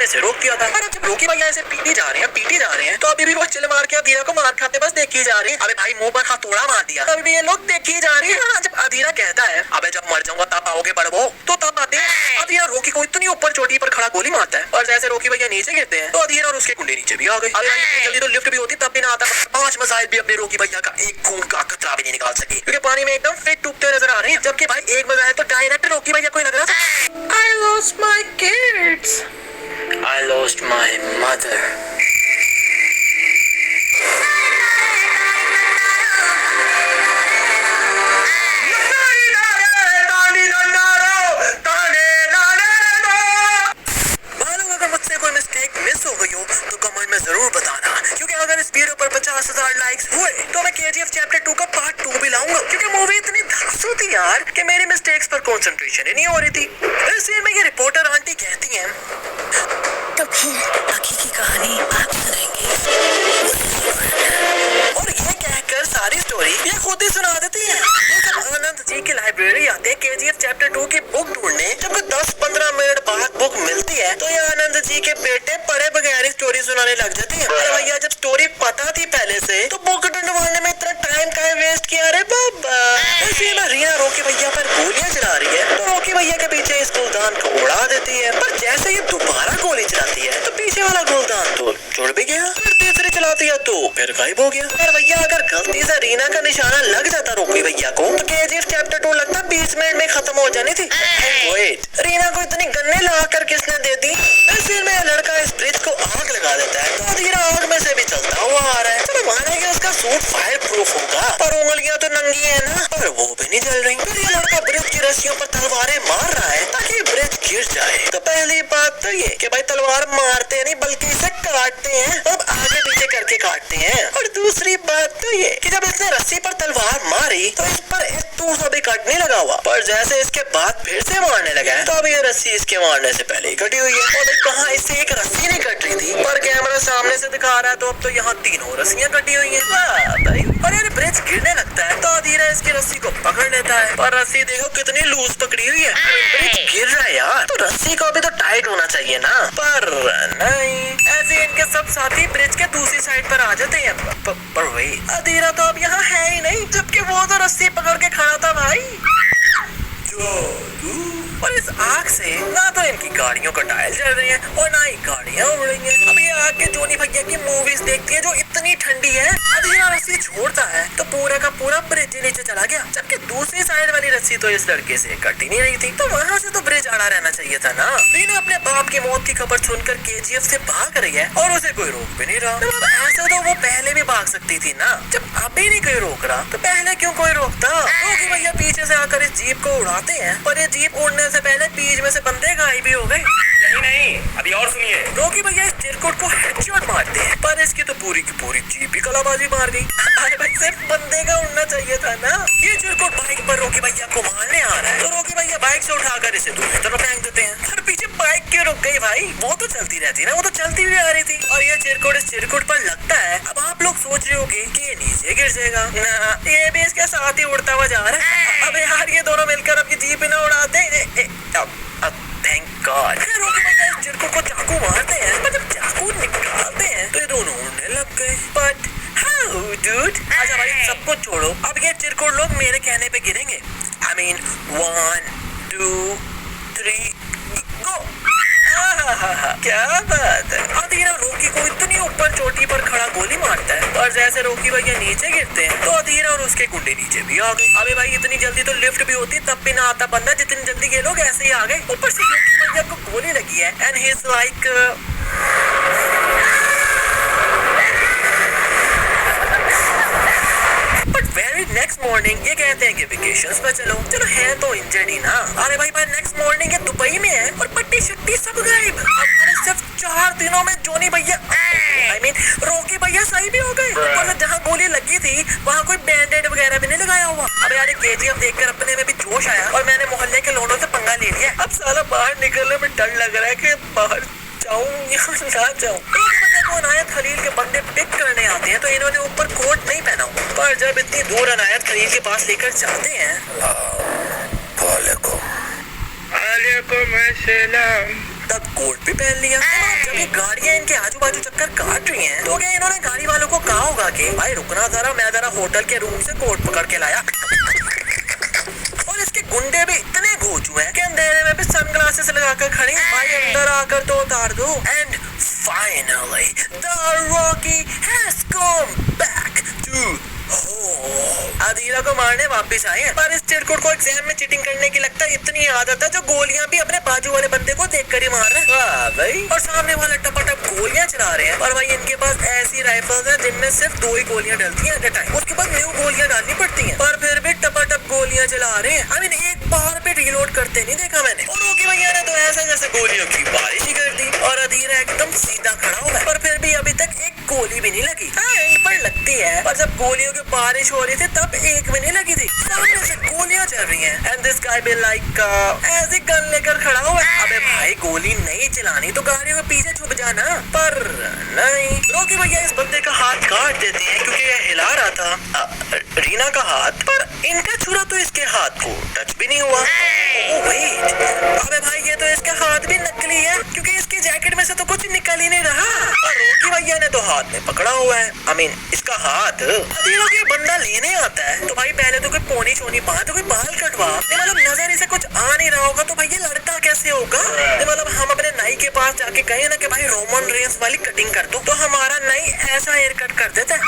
ने इसे रोक दिया था। और जब रोकी भैया इसे पीटी जा रहे हैं तो अभी भी वो चिल मार के अधीरा को मार खाते बस देखी जा रही है। अबे भाई मुंह पर हथौड़ा मार दिया, अभी भी ये लोग देखी जा रही है। जब अधीरा कहता है अबे जब मर जाऊंगा तब आओगे बड़बो, तो तब आते हैं। अधीरा रोकी को इतनी ऊपर चोटी पर खड़ा गोली मारता है और जैसे रोकी भैया नीचे गिरते हैं तो अधीरा और उसके कुंडे नीचे भी आ गए। अबे भाई जल्दी तो लिफ्ट भी होती तब भी ना आता। 5 मिसाइल भी अपने रोकी भैया का एक खून का कतरा भी नहीं निकाल सकी क्योंकि पानी में एकदम फिट डूबते हुए नजर आ रहे हैं। जबकि भाई एक मिसाइल तो डायरेक्ट रोकी भैया को ही लग रहा था। I lost my kids. I lost my mother. तो कमेंट में जरूर बताना क्योंकि अगर इस वीडियो पर 50,000 लाइक्स हुए तो मैं KGF चैप्टर 2 का पार्ट 2 भी लाऊंगा क्योंकि मूवी इतनी धांसू थी यार कि मेरी मिस्टेक्स पर कंसंट्रेशन ही नहीं हो रही थी। इस सीन में ये रिपोर्टर आंटी कहती हैं तो फिर बाकी की कहानी आप सुनेंगे और ये कहकर सारी स्टोरी ये खुद ही सुना देती है। जब आनंद जी की लाइब्रेरी आते हैं KGF चैप्टर 2 की बुक ढूंढने, जब 10-15 मिनट बाद बुक मिलती है तो ये आनंद जी के बेटे पढ़े बगैर स्टोरी सुनाने लग जाती है। अरे भैया जब स्टोरी पता थी पहले से तो बुक ढूंढवाने में इतना टाइम काहे वेस्ट किया रे बाबा। इसी में रीना रोकी भैया पर गोलियां चला रही है तो रोकी भैया के पीछे इस गुलदान को उड़ा देती है, पर जैसे ये दोबारा गोली चलाती है तो पीछे वाला गुलदान तो जुड़ भी गया। फिर तीसरी चलाती है तो फिर गायब हो गया। पर भैया अगर गलती से रीना का निशाना लग जाता रोकी भैया को तो KGF चैप्टर 2 लगता 20 मिनट में खत्म हो जानी थी। वेट, रीना को इतनी गन्ने लाकर किसने दे दी? इसी में लड़का इस ब्रिज को आग लगा देता है तो अधीरा आग में से भी चलता हुआ आ रहा है। चलो माने कि उसका सूट फायर प्रूफ होगा पर उंगलियां तो नंगी है ना, पर वो भी नहीं जल रही। फिर ये लड़का ब्रिज की रस्सियों पर तलवारें मार रहा है ताकि ब्रिज गिर जाए। तो पहली बात तो ये कि भाई तलवार मारते नहीं बल्कि इसे काटते हैं, अब आगे पीछे करके काटते हैं। और दूसरी बात तो ये कि जब इसने रस्सी पर तलवार मारी तो इस पर एक तूसा भी कटने लगा हुआ, पर जैसे इसके बाद फिर से मारने लगा है तो अब ये रस्सी इसके मारने से पहले ही कटी हुई है। और कहाँ इससे एक रस्सी नहीं कट रही थी पर कैमरा सामने से दिखा रहा है तो अब तो यहाँ 3 रस्सियाँ कटी हुई है। और यार ब्रिज गिरने लगता है तो अधीरा इसकी रस्सी को पकड़ लेता है, पर रस्सी देखो कितनी लूज पकड़ी हुई है। ब्रिज गिर रहा है यार तो रस्सी को भी तो टाइट होना चाहिए ना, पर नहीं। ऐसे इनके सब साथी ब्रिज के दूसरी साइड पर आ जाते हैं पर वही अधीरा तो अब यहाँ है ही नहीं, जबकि वो तो रस्सी पकड़ के खड़ा था भाई। और इस आग से ना तो इनकी गाड़ियों का टायर जल रही है और ना ही गाड़ियां उड़ रही हैं। अब ये आग के जोनी भैया की मूवीज देखती है जो इतनी ठंडी है, अधीरा रस्सी छोड़ता है तो पूरा का पूरा ब्रिज नीचे चला गया, जबकि दूसरी साइड वाली रस्सी तो इस लड़के से कट ही नहीं रही थी। तो वहाँ से तो ब्रिज आड़ा रहना चाहिए था ना। रीना अपने बाप की मौत की खबर सुनकर KGF से भाग रही है और उसे कोई रोक भी नहीं रहा। मतलब ऐसा तो वो पहले भी भाग सकती थी ना, जब अभी नहीं कोई रोक रहा तो पहले क्यों कोई रोकता। रोकी भैया पीछे से आकर इस जीप को उड़ाते हैं पर ये जीप उड़ने से पहले बीच में से बंदे गायब भी हो गए। नहीं, अभी और सुनिए। रोकी भैया इस चिरकुट को हेडशॉट मारते हैं पर इसकी तो पूरी की पूरी जीप भी कलाबाजी मार गई। अरे भाई सिर्फ बंदे का उड़ना चाहिए था ना। ये चिरकुट बाइक पर रोकी भैया को मारने आ रहा है तो रोकी भैया बाइक से उठाकर इसे दूसरी तरफ फेंक देते हैं। पर पीछे बाइक क्यों रुक गई भाई? वो तो चलती रहती ना, वो तो चलती हुई आ रही थी। और ये चिरकुट इस चिरकुट पर लगता है। अब आप लोग सोच रहे होंगे कि ये नीचे गिर जाएगा ना, ये भी इसके साथ ही उड़ता हुआ जा रहा है। अब यार ये दोनों मिलकर अपनी जीप ना उड़ाते। Thank God. रोकी भैया इस चिरकुट को चाकू मारते हैं पर जब चाकू निकालते हैं तो ये दोनों उड़ने लग गए। But how dude? अच्छा भाई सब कुछ छोड़ो, अब ये चिरकुट लोग मेरे कहने पे गिरेंगे। I mean 1 2 3 गो। क्या बात है। अधीरा रोकी को इतनी ऊपर चोटी पर खड़ा गोली मारता है और जैसे रोकी भैया नीचे गिरते हैं तो अधीरा और उसके गुंडे नीचे भी आ गए। अबे भाई इतनी जल्दी तो लिफ्ट भी होती तब भी ना आता बंदा, जितनी जल्दी ये लोग ऐसे ही आ गए। ऊपर से रोकी भैया को गोली लगी है and he is like very next morning ये कहते हैं कि वेकेशंस पे चलो है तो इंजर्ड ही ना। अरे भाई नेक्स्ट मॉर्निंग ये दुबई में है और पट्टी शट्टी सब गायब। अरे सिर्फ 4 दिनों में जोनी भैया रोकी भैया सही भी हो गए। ऊपर से जहाँ गोली लगी थी वहाँ कोई बैंडेड वगैरह भी नहीं लगाया हुआ। अब यार KGF देखकर अपने में भी जोश आया और मैंने मोहल्ले के लोगों से पंगा ले लिया। अब साला बाहर निकलने में डर लग रहा है कि बाहर जाऊं या ना जाऊं। को अनायत खलील के बंदे पिक करने आते हैं तो इन्होंने ऊपर कोट नहीं पहना हुआ, पर जब इतनी दूर अनायत खलील के पास लेकर जाते हैं वालेकुम अस्सलाम टपाटप कोट भी पहन लिया। जब ये गाड़ियां इनके आजू बाजू चक्कर काट रही हैं, तो क्या इन्होंने गाड़ी वालों को कहा होगा कि भाई रुकना जरा, मैं जरा होटल के रूम से कोट पकड़ के लाया। और इसके गुंडे भी इतने घोचू हैं कि अंधेरे में भी सनग्लासेस लगाकर खड़े हैं। भाई अंदर आकर तो उतार दो। And finally the Rocky has come back to Adheera को मारने वापस आए हैं, पर इस चिरकुट को एग्जाम में चीटिंग करने की लगता है इतनी आदत है जो गोलियां भी अपने बाजू वाले बंदे को देखकर ही मार रहे हैं। वाह भाई। और सामने वाला टपाटप गोलियां चला रहे हैं, पर भाई इनके पास ऐसी राइफल्स हैं जिनमें सिर्फ 2 ही गोलियां डलती हैं एट अ टाइम। उसके बाद न्यू गोलियां डालनी पड़ती हैं, पर फिर भी टपाटप गोलियां चला रहे हैं। आई मीन एक बार पे रीलोड करते नहीं देखा मैंने। और रोकी भैया ने तो ऐसा जैसे गोलियों की बारिश ही कर दी। और अधीरा एकदम सीधा खड़ा हुआ है, पर फिर भी अभी तक एक गोली भी नहीं लगी। हाँ एंड पर लगती है, पर जब गोलियों की बारिश हो रही थी तब एक भी नहीं लगी थी। सामने से गोलियां चल रही हैं and this guy be like ऐसी गन लेकर खड़ा हुआ है। अबे भाई गोली नहीं चलानी तो गाड़ियों के पीछे छुप जाना, पर नहीं। रोकी भैया इस बंदे का हाथ काट देते हैं क्योंकि ये हिला रहा था रीना का हाथ, पर इनका छुरा तो इसके हाथ को टच भी नहीं हुआ। ओह वेट, अबे भाई ये तो इसका हाथ भी नकली है क्योंकि इसके जैकेट में से तो कुछ निकल ही नहीं रहा। और रोकी भैया ने तो हाथ में पकड़ा हुआ है, आई मीन इसका हाथ। अधीरा को बंदा लेने आता है तो भाई पहले तो कोई पोनी चोनी बांध, तो कोई बाल कटवा। मतलब नजर से कुछ आ नहीं रहा होगा तो भाई ये लड़ता कैसे होगा। मतलब हम अपने नाई के पास जाके कहे ना कि भाई रोमन रेंस वाली कटिंग कर दो, तो हमारा नाई ऐसा हेयर कट कर देता है।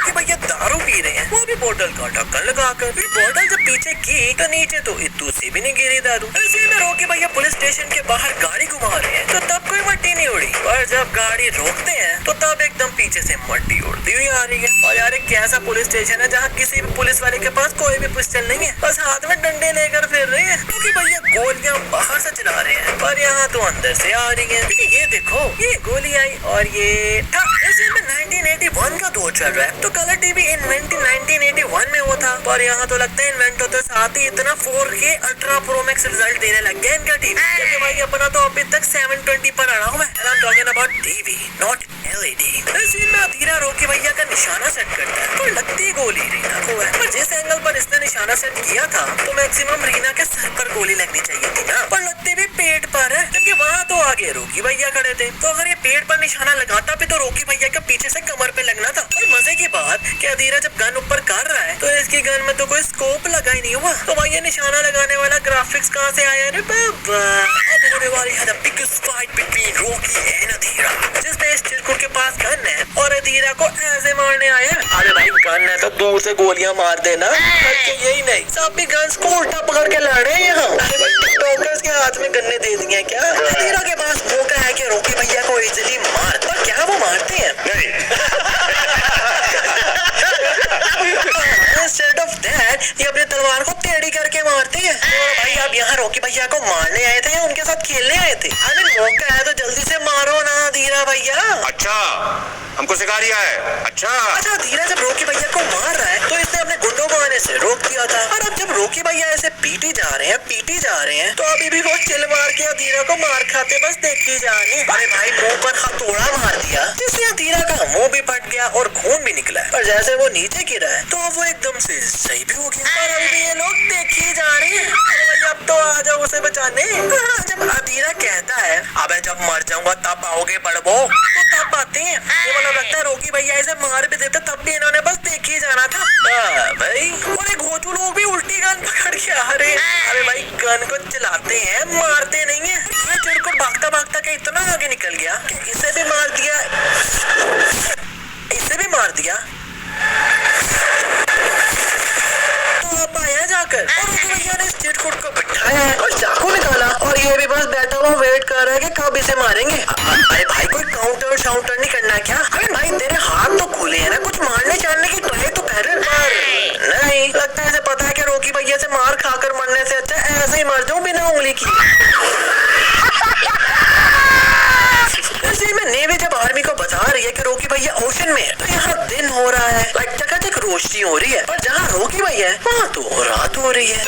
कि भैया दारू पी रहे हैं, वो भी बोतल का ढक्कन लगाकर। बोतल जब पीछे की तो नीचे तो इतू से भी नहीं गिरी दारू। इसी में रोकी भैया पुलिस स्टेशन के बाहर गाड़ी घुमा रहे हैं, तो तब कोई मट्टी नहीं उड़ी। और जब गाड़ी रोकते हैं तो तब एकदम पीछे से मट्टी उड़ती हुई आ रही है। और यार एक कैसा पुलिस स्टेशन है जहाँ किसी भी पुलिस वाले के पास कोई भी पिस्टल नहीं है, बस हाथ में डंडे लेकर फिर रहे हैं क्योंकि भैया गोलियां बाहर से चला रहे हैं, पर यहाँ तो अंदर से आ रही है। ये देखो ये गोली आई और ये था। इसी में 1981 का दौर चल रहा है, तो कलर टीवी इन्वेंट 1981 में हुआ था, पर यहाँ तो लगता है इन्वेंट होते साथ ही इतना 4K ultra pro max result देने लग गया इनका टीवी। क्योंकि भाई अपना तो अभी तक 720 पर अड़ा हुआ है। And I'm talking about TV, not LED। इस सीन में अधीरा रोकी भैया का निशाना सेट करता है, तो लगती गोली रीना को है, पर जिस एंगल पर इसने निशाना सेट किया था तो मैक्सिमम रीना के सर पर गोली लगनी चाहिए थी ना, पर लगती भी पेट पर है, जबकि वहाँ तो आगे रोकी भैया खड़े थे। तो अगर ये पेट पर निशाना लगाता भी तो रोकी भैया के पीछे से कमर पे लगना था। और मजे की बात कि अधीरा जब गन ऊपर कर रहा है तो इसकी गन में तो कोई स्कोप लगा ही नहीं हुआ, तो भाई ये निशाना लगाने वाला ग्राफिक्स कहाँ से आया रे बाबा। अब होने वाली है the biggest fight between Rocky and Adheera, जिसमें इस चिरकुट के पास गन है और अधीरा को ऐसे मारने आया। अरे भाई गन है तो दूर से गोलियां मार देना, बल्कि यही नहीं सब भी गन्स को उल्टा पकड़ के लड़ रहे हैं यहाँ। अरे भाई टिकटॉकर्स के हाथ में गन्ने दे दिए हैं क्या। अधीरा के पास मौका है कि रोकी भैया को इजीली मार, पर क्या वो मारते हैं? Instead of that, ये अपने तलवार को टेढ़ी करके मारते हैं। और भाई आप यहाँ रोकी भैया को मारने आए थे या उनके साथ खेलने आए थे? अरे मौका है तो जल्दी से मारो ना धीरा भैया। अच्छा हमको सिखा रिया है। अच्छा धीरा जब रोकी भैया को मार रहा है तो इसने अपने गुंडों को आने से रोक दिया था। और अब जब रोकी भैया ऐसे पीटी जा रहे हैं तो अभी भी वो चिल मार के धीरा को मार खाते बस देखी जा रही है। अरे भाई मुंह पर हथौड़ा मार दिया जिससे धीरा का मुंह भी फट गया और खून भी निकला। पर जैसे वो नीचे गिरा है तो अब वो एकदम से सही भी हो गया। और अभी भी ये लोग देखी जा रहे हैं। अरे भाई अब तो आ जाओ उसे बचाने। जब अधीरा कहता है अबे जब मर जाऊंगा तब आओगे बड़बो, तो तब आते हैं। ये मतलब लगता है रोकी भैया इसे मार भी देते तब भी इन्होंने बस देख ही जाना था भाई। और एक घोचू लोग भी उल्टी गन पकड़ के आ रहे हैं। अरे भाई गन को चलाते हैं मारते नहीं है। ये चिरकुट भागता भागता के इतना आगे निकल गया कि इसे भी मार दिया, इसे भी मार दिया। तो अब आया जाकर और भैया ने इस चिरकुट को बिठाया और चाकू निकाला और ये भी बस बैठा हुआ वेट कर रहा है कि कब इसे मारेंगे। अरे भाई कोई काउंटर शाउंटर नहीं करना क्या? अरे भाई तेरे हाथ तो खुले हैं ना, कुछ मारने चालने की ट्राई तो कर। नहीं लगता है इसे पता है कि रोकी भैया से मार खाकर मरने से अच्छा ऐसे ही मर जाऊं बिना उंगली की। इसी में नेवी जब आर्मी को बता रही है कि रोकी भैया भैया ओशन में है, तो यहाँ दिन हो रहा है, लाइक चकाचक रोशनी हो रही है, पर जहाँ रॉकी भैया है वहाँ तो रात हो रही है।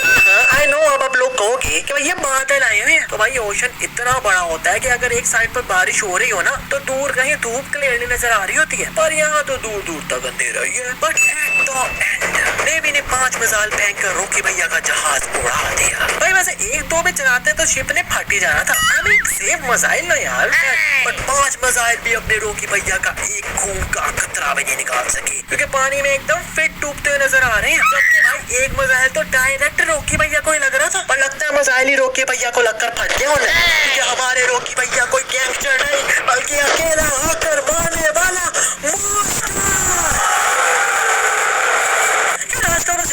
आई नो अब आप लोग कहोगे कि भैया बादल आए हुए हैं, तो भाई ओशन इतना बड़ा होता है कि अगर एक साइड पर बारिश हो रही हो ना तो दूर कहीं धूप क्लियरली नजर आ रही होती है, पर यहाँ तो दूर दूर तक अंधेरा ही है। But at the end navy ने 5 मिसाइल फेंक कर रॉकी भैया का जहाज उड़ा दिया। भाई वैसे 1-2 में चलाते तो शिप ने फट ही जाना था। आई मीन सेफ मिसाइल ना यार, बट 5 मिसाइल भी अपने रॉकी भैया का एक खून का खतरा भी नहीं निकाल सके, क्योंकि पानी में एकदम फिट डूबते हुए नजर आ रहे हैं। जबकि भाई एक मिसाइल तो डायरेक्ट रॉकी भैया को ही लग रहा था, पर लगता है मिसाइल ही रॉकी भैया को लगकर फट गया होना, क्योंकि हमारे रॉकी भैया कोई गैंगस्टर नहीं बल्कि अकेला आकर मारने वाला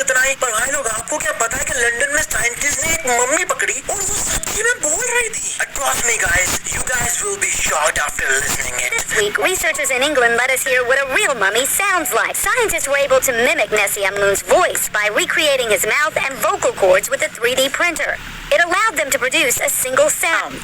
इतना ही। पर भाई लोग आपको क्या पता है कि लंदन में साइंटिस्ट ने एक मम्मी पकड़ी और वो सच्ची में बोल रही थी। Trust me guys, you guys will be shocked after listening it. This week, researchers in England let us hear what a real mummy sounds like. Scientists were able to mimic Nessie Amloon's voice by recreating his mouth and vocal cords with a 3D printer. It allowed them to produce a single sound.